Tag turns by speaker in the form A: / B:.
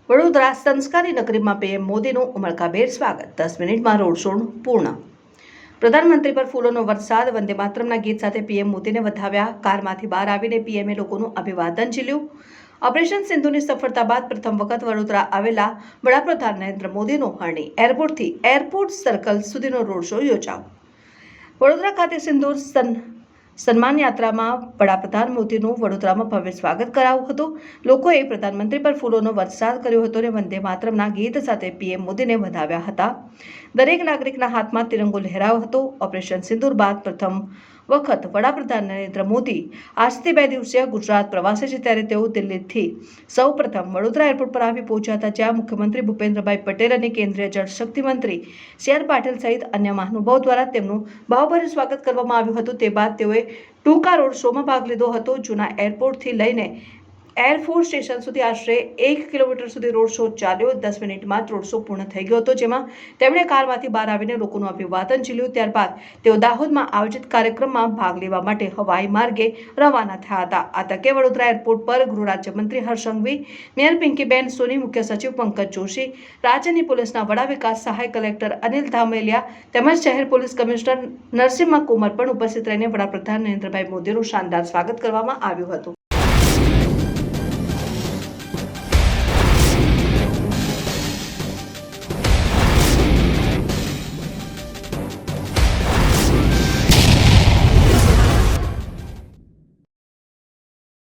A: વડોદરા સંસ્કારી નગરીમાં પીએમ મોદીનું ઉમળકાભેર સ્વાગત. 10 મિનિટમાં રોડ શો પૂર્ણ. પ્રધાનમંત્રી પર ફૂલોનો વરસાદ. વંદે માતરમના ગીત સાથે પીએમ મોદીને વધાવ્યા. કારમાંથી બહાર આવીને પીએમએ લોકોનું અભિવાદન ઝીલ્યું. ઓપરેશન સિંધુની સફળતા બાદ પ્રથમ વખત વડોદરા આવેલા વડાપ્રધાન નરેન્દ્ર મોદીનો હરણી એરપોર્ટથી એરપોર્ટ સર્કલ સુધીનો રોડ શો યોજાયો. વડોદરા ખાતે સિંદૂર સન્માન યાત્રામાં વડાપ્રધાન મોદીનું વડોદરામાં ભવ્ય સ્વાગત કરાયું હતું. લોકોએ પ્રધાનમંત્રી પર ફૂલોનો વરસાદ કર્યો હતો અને વંદે માતરમના ગીત સાથે પીએમ મોદીને વધાવ્યા હતા. દરેક નાગરિકના હાથમાં તિરંગો લહેરાયો હતો. ઓપરેશન સિંદૂર બાદ પ્રથમ વખત વડાપ્રધાન નરેન્દ્ર મોદી આજથી 2 દિવસીય ગુજરાત પ્રવાસે છે, ત્યારે તેઓ દિલ્હીથી સૌ પ્રથમ વડોદરા એરપોર્ટ પર આવી પહોંચ્યા હતા, જ્યાં મુખ્યમંત્રી ભૂપેન્દ્રભાઈ પટેલ અને કેન્દ્રીય જળશક્તિ મંત્રી સી.આર. પાટીલ સહિત અન્ય મહાનુભાવો દ્વારા તેમનું ભાવભર્યું સ્વાગત કરવામાં આવ્યું હતું. તે બાદ તેઓએ ટૂંકા રોડ શોમાં ભાગ લીધો હતો. જૂના એરપોર્ટથી લઈને એરફોર્સ સ્ટેશન સુધી આશરે 1 કિલોમીટર સુધી રોડ શો ચાલ્યો. 10 મિનિટમાં રોડ શો પૂર્ણ થઈ ગયો હતો, જેમાં તેમણે કારમાંથી બહાર આવીને લોકોનું અભિવાદન ઝીલ્યું. ત્યારબાદ તેઓ દાહોદમાં આયોજિત કાર્યક્રમમાં ભાગ લેવા માટે હવાઈ માર્ગે રવાના થયા હતા. આ તકે વડોદરા એરપોર્ટ પર ગૃહ રાજ્યમંત્રી હર્ષ સંઘવી, મેયર પિંકીબેન સોની, મુખ્ય સચિવ પંકજ જોશી, રાજ્યની પોલીસના વડા વિકાસ સહાય કલેક્ટર અનિલ ધામેલિયા તેમજ શહેર પોલીસ કમિશનર નરસિમ્હા કુમાર પણ ઉપસ્થિત રહીને વડાપ્રધાન નરેન્દ્રભાઈ મોદીનું શાનદાર સ્વાગત કરવામાં આવ્યું હતું.